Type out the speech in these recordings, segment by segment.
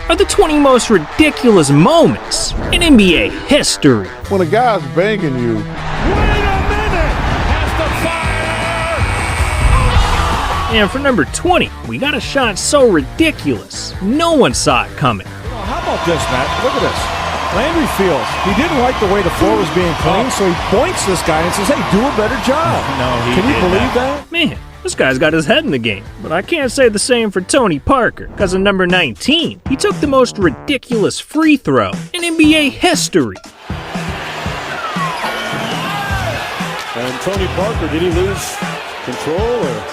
are the 20 most ridiculous moments in NBA history. When a guy's banging you, And for number 20, we got a shot so ridiculous, no one saw it coming. How about this, Matt? Look at this. Landry Fields, he didn't like the way the floor was being cleaned, so he points this guy and says, hey, do a better job. Can you believe that? Man, this guy's got his head in the game. But I can't say the same for Tony Parker, because in number 19, he took the most ridiculous free throw in NBA history. And Tony Parker, did he lose control or?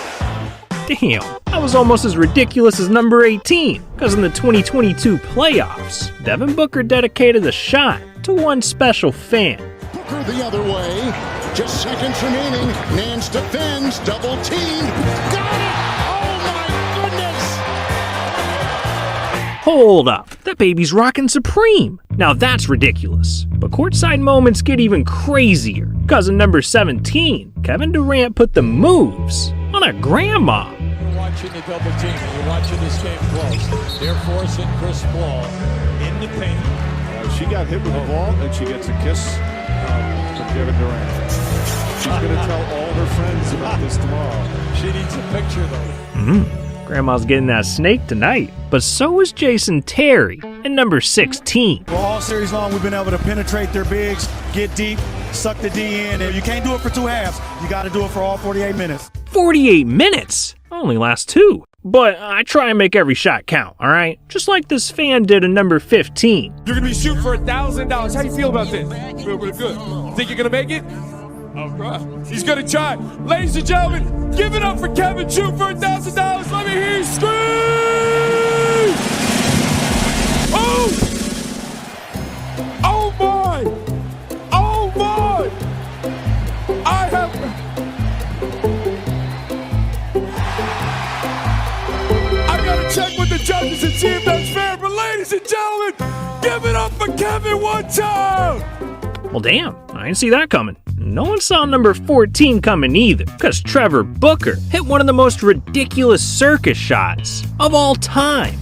Damn, that was almost as ridiculous as number 18, because in the 2022 playoffs, Devin Booker dedicated a shot to one special fan. Booker the other way, just seconds remaining, Nance defends, double teamed, got it! Oh my goodness! Hold up, that baby's rockin' Supreme. Now that's ridiculous. But courtside moments get even crazier, because in number 17, Kevin Durant put the moves on a grandma. We're watching the double team. We're watching this game close. They're forcing Chris Paul in the paint. she got hit with the ball and she gets a kiss from Kevin Durant. She's going to tell all her friends about this tomorrow. She needs a picture, though. Grandma's getting that snake tonight. But so is Jason Terry in number 16. Well, all series long, we've been able to penetrate their bigs, get deep, suck the D in, and you can't do it for two halves. You got to do it for all 48 minutes. 48 minutes? Only lasts 2. But I try and make every shot count, alright? Just like this fan did in number 15. You're gonna be shooting for $1,000. How do you feel about this? Feel pretty good. Think you're gonna make it? I'll try. He's gonna try. Ladies and gentlemen, give it up for Kevin. Shoot for $1,000. Let me hear you scream! Oh! Oh my! Oh my! I have. I gotta check with the judges and see if that's fair. But ladies and gentlemen, give it up for Kevin one time. Well, damn, I didn't see that coming. No one saw number 14 coming either, because Trevor Booker hit one of the most ridiculous circus shots of all time.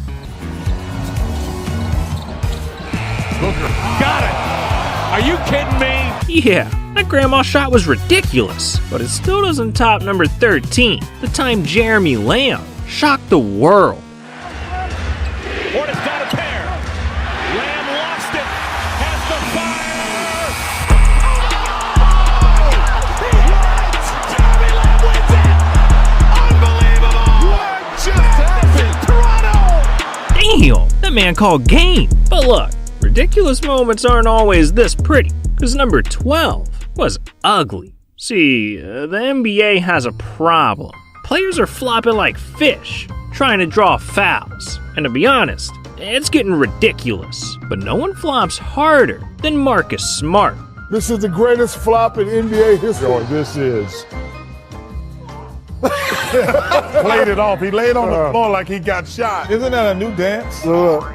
Booker, got it! Are you kidding me? Yeah, that grandma shot was ridiculous, but it still doesn't top number 13, the time Jeremy Lamb shocked the world. Hornets got a pair. Lamb lost it. Has the fire. Jeremy Lamb wins it. Unbelievable. What just happened? Toronto. Damn, that man called game. But look, ridiculous moments aren't always this pretty, because number 12 was ugly. See, the NBA has a problem. Players are flopping like fish, trying to draw fouls. And to be honest, it's getting ridiculous. But no one flops harder than Marcus Smart. This is the greatest flop in NBA history. Oh, this is. Played it off. He laid on the floor like he got shot. Isn't that a new dance? What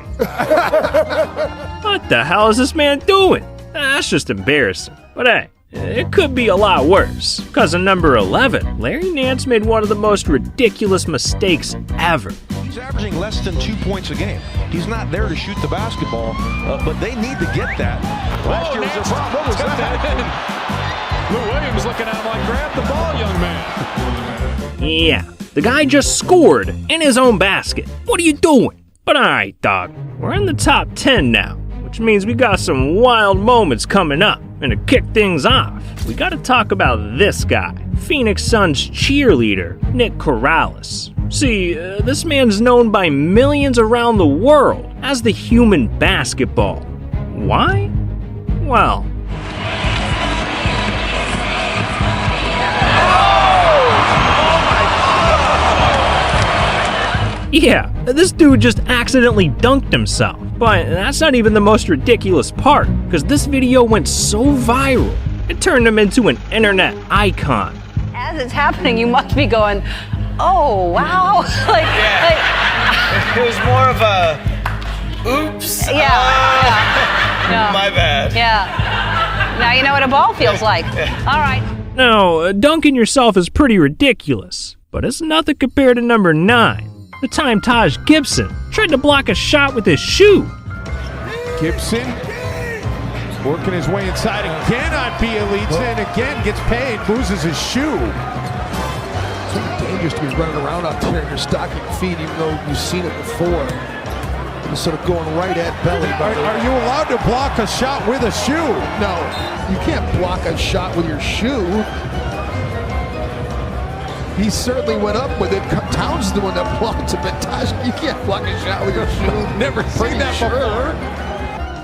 the hell is this man doing? That's just embarrassing. But hey, it could be a lot worse. Because in number 11, Larry Nance made one of the most ridiculous mistakes ever. He's averaging less than 2 points a game. He's not there to shoot the basketball, but they need to get that. Last year was a problem. What was that? Lou Williams looking at him like, grab the ball, young man. Yeah, the guy just scored in his own basket. What are you doing? But alright, dog, we're in the top 10 now, which means we got some wild moments coming up. And to kick things off, we gotta talk about this guy, Phoenix Suns cheerleader, Nick Corrales. See, this man's known by millions around the world as the human basketball. Why? Well, yeah, this dude just accidentally dunked himself. But that's not even the most ridiculous part, because this video went so viral, it turned him into an internet icon. As it's happening, you must be going, oh, wow. It was more of a, oops. Yeah. My bad. Yeah. Now you know what a ball feels like. All right. Now, dunking yourself is pretty ridiculous, but it's nothing compared to number 9. the time Taj Gibson tried to block a shot with his shoe. Gibson working his way inside again on Bjelica, and again gets paid, loses his shoe. It's dangerous to be running around out there in your stocking feet, even though you've seen it before. Just sort of going right at belly. Are you allowed to block a shot with a shoe? No, you can't block a shot with your shoe. He certainly went up with it. Towns is the one that blocked him. But Taj, you can't block a shot with your shoe. Never seen that before.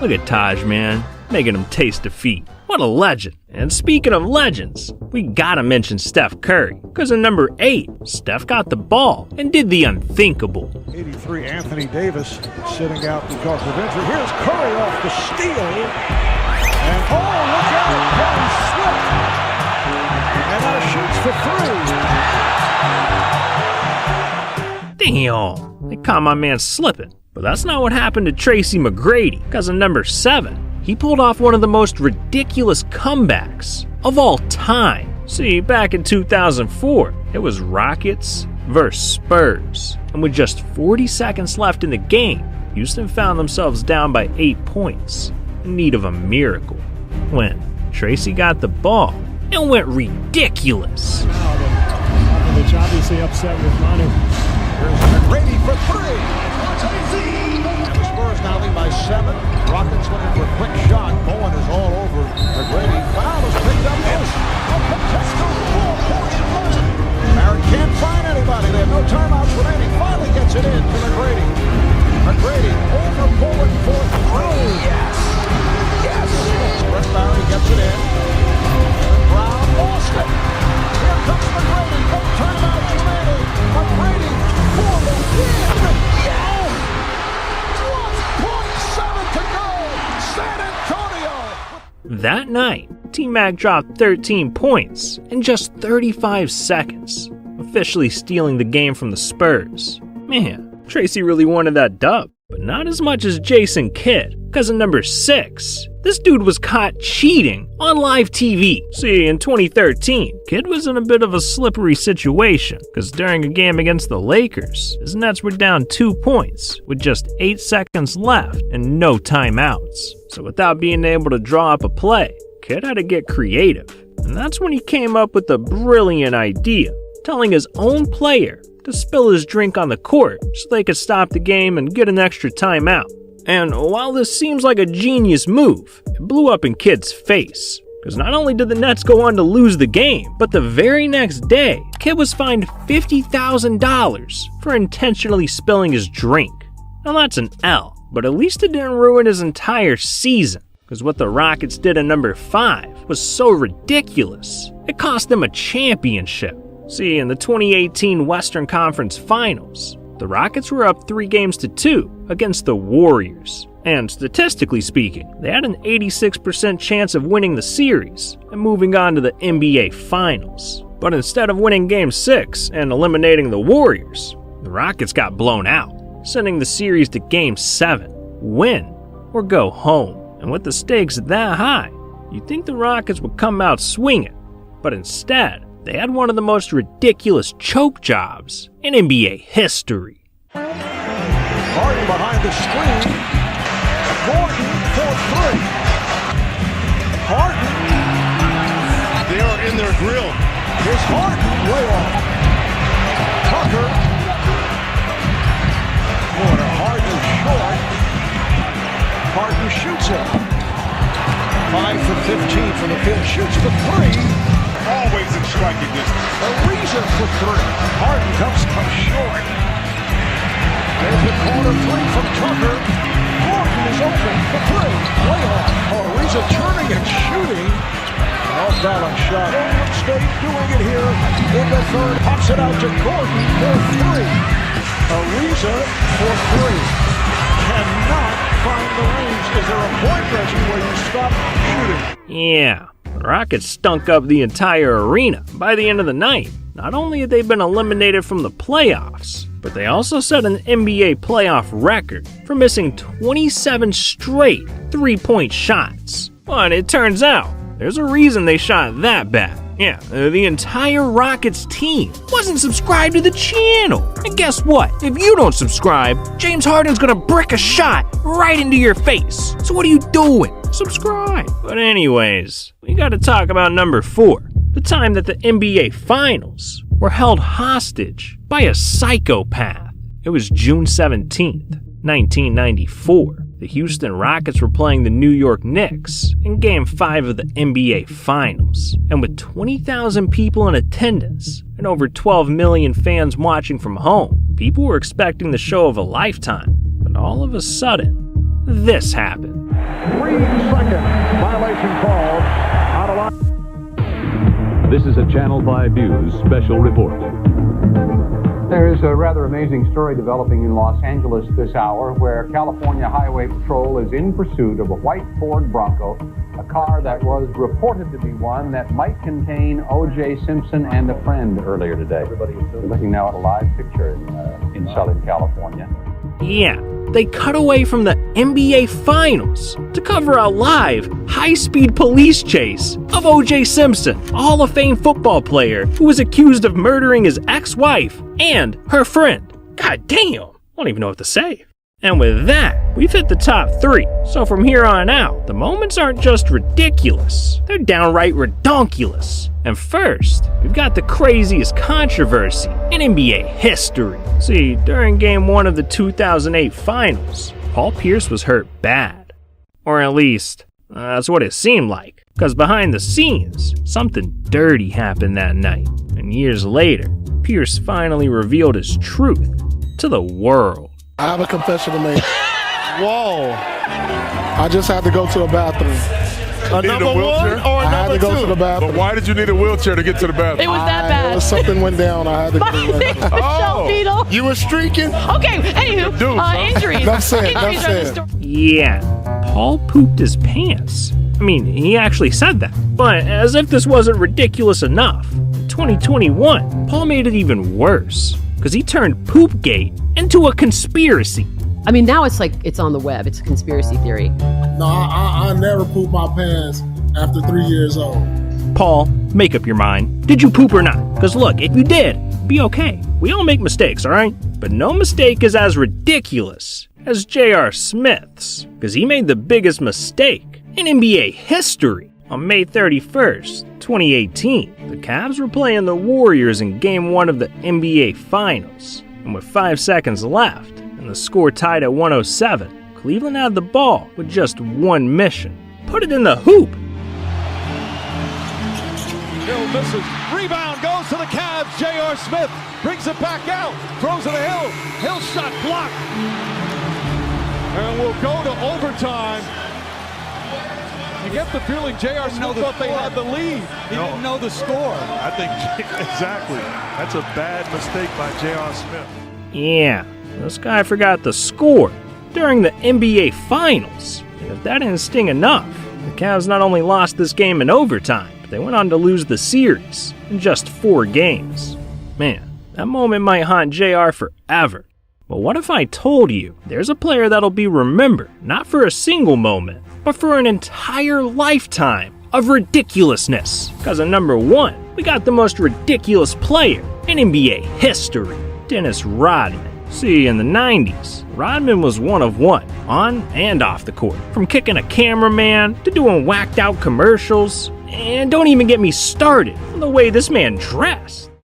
Look at Taj, man, making him taste defeat. What a legend. And speaking of legends, we gotta mention Steph Curry, because in number 8, Steph got the ball and did the unthinkable. 83, Anthony Davis sitting out because of injury. Here's Curry off the steal. And oh, look out, Curry slipped. And now shoots for 3. Damn, they caught my man slipping. But that's not what happened to Tracy McGrady, because in number 7, he pulled off one of the most ridiculous comebacks of all time. See, back in 2004, it was Rockets versus Spurs. And with just 40 seconds left in the game, Houston found themselves down by 8 points, in need of a miracle, when Tracy got the ball and went ridiculous. It's obviously upset with Manu. Here's McGrady for 3. The Spurs now lead by 7. Rockets looking for a quick shot. Bowen is all over McGrady. Foul is picked up. Barrett can't find anybody. They have no timeouts remaining. Finally gets it in to McGrady. McGrady over Bowen for 3. Yes! Yes! Brett Barry gets it in. Brown lost it. Here comes McGrady. No timeouts remaining. McGrady for the win. Yes! 1.7 to go. San Antonio. That night, T-Mac dropped 13 points in just 35 seconds, officially stealing the game from the Spurs. Man, Tracy really wanted that dub, but not as much as Jason Kidd, because in number 6, this dude was caught cheating on live TV. See, in 2013, Kidd was in a bit of a slippery situation, because during a game against the Lakers, his Nets were down 2 points with just 8 seconds left and no timeouts. So without being able to draw up a play, Kidd had to get creative. And that's when he came up with a brilliant idea, telling his own player to spill his drink on the court so they could stop the game and get an extra timeout. And while this seems like a genius move, it blew up in Kidd's face. Because not only did the Nets go on to lose the game, but the very next day, Kidd was fined $50,000 for intentionally spilling his drink. Now that's an L, but at least it didn't ruin his entire season. Because what the Rockets did in number 5 was so ridiculous, it cost them a championship. See, in the 2018 Western Conference Finals, the Rockets were up 3-2 against the Warriors. And statistically speaking, they had an 86% chance of winning the series and moving on to the NBA Finals. But instead of winning Game 6 and eliminating the Warriors, the Rockets got blown out, sending the series to Game 7, win or go home. And with the stakes that high, you'd think the Rockets would come out swinging, but instead, they had one of the most ridiculous choke jobs in NBA history. Harden behind the screen. Gordon for 3. Harden. They are in their grill. Here's Harden way off. Tucker. Corner. Harden short. Harden shoots it. 5 for 15 from the field. Shoots the 3. Always in striking distance. Ariza for 3. Harden comes short. There's the corner 3 from Tucker. Gordon is open for 3. Way off. Ariza turning and shooting. Off balance shot. Golden State doing it here in the third. Pops it out to Gordon for 3. Ariza for 3. Cannot find the range. Is there a point, Reggie, where you stop shooting? Yeah. The Rockets stunk up the entire arena. By the end of the night, not only had they been eliminated from the playoffs, but they also set an NBA playoff record for missing 27 straight three-point shots. But it turns out, there's a reason they shot that bad. Yeah, the entire Rockets team wasn't subscribed to the channel. And guess what? If you don't subscribe, James Harden's gonna brick a shot right into your face. So what are you doing? Subscribe. But anyways, we gotta talk about number 4. The time that the NBA Finals were held hostage by a psychopath. It was June 17th, 1994. The Houston Rockets were playing the New York Knicks in Game 5 of the NBA Finals. And with 20,000 people in attendance and over 12 million fans watching from home, people were expecting the show of a lifetime. But all of a sudden, this happened. 3-second violation called out of line. This is a Channel 5 News special report. There is a rather amazing story developing in Los Angeles this hour where California Highway Patrol is in pursuit of a white Ford Bronco, a car that was reported to be one that might contain O.J. Simpson and a friend earlier today. We're looking now at a live picture in Southern California. Yeah, they cut away from the NBA Finals to cover a live, high-speed police chase of O.J. Simpson, a Hall of Fame football player who was accused of murdering his ex-wife and her friend. God damn, I don't even know what to say. And with that, we've hit the top 3. So from here on out, the moments aren't just ridiculous, they're downright redonkulous. And first, we've got the craziest controversy in NBA history. See, during Game 1 of the 2008 Finals, Paul Pierce was hurt bad. Or at least, that's what it seemed like. Because behind the scenes, something dirty happened that night. And years later, Pierce finally revealed his truth to the world. I have a confession to make. Whoa. I just had to go to the bathroom. A number 1 or a I had number to go 2? to the bathroom. But why did you need a wheelchair to get to the bathroom? It was that bad. Something went down. I had to go to the bathroom. Michelle Beadle. You were streaking? Okay, anywho, injuries. Enough said, Injuries enough are the said. story. Yeah, Paul pooped his pants. I mean, he actually said that. But as if this wasn't ridiculous enough, in 2021, Paul made it even worse. Because he turned Poopgate into a conspiracy. I mean, now it's like it's on the web. It's a conspiracy theory. No, I never pooped my pants after 3 years old. Paul, make up your mind. Did you poop or not? Because look, if you did, be okay. We all make mistakes, alright? But no mistake is as ridiculous as J.R. Smith's. Because he made the biggest mistake in NBA history. On May 31st, 2018, the Cavs were playing the Warriors in Game 1 of the NBA Finals. And with 5 seconds left, and the score tied at 107, Cleveland had the ball with just one mission. Put it in the hoop. Hill misses. Rebound goes to the Cavs. J.R. Smith brings it back out. Throws it to Hill. Hill shot blocked. And we'll go to overtime. You get the feeling J.R. Smith thought they had the lead. He didn't know the score. I think exactly. That's a bad mistake by J.R. Smith. Yeah, this guy forgot the score during the NBA Finals. And if that didn't sting enough, the Cavs not only lost this game in overtime, but they went on to lose the series in just 4 games. Man, that moment might haunt JR forever. But what if I told you there's a player that'll be remembered not for a single moment, but for an entire lifetime of ridiculousness? Because at number 1, we got the most ridiculous player in NBA history, Dennis Rodman. See, in the 90s, Rodman was one of one, on and off the court. From kicking a cameraman to doing whacked out commercials. And don't even get me started on the way this man dressed.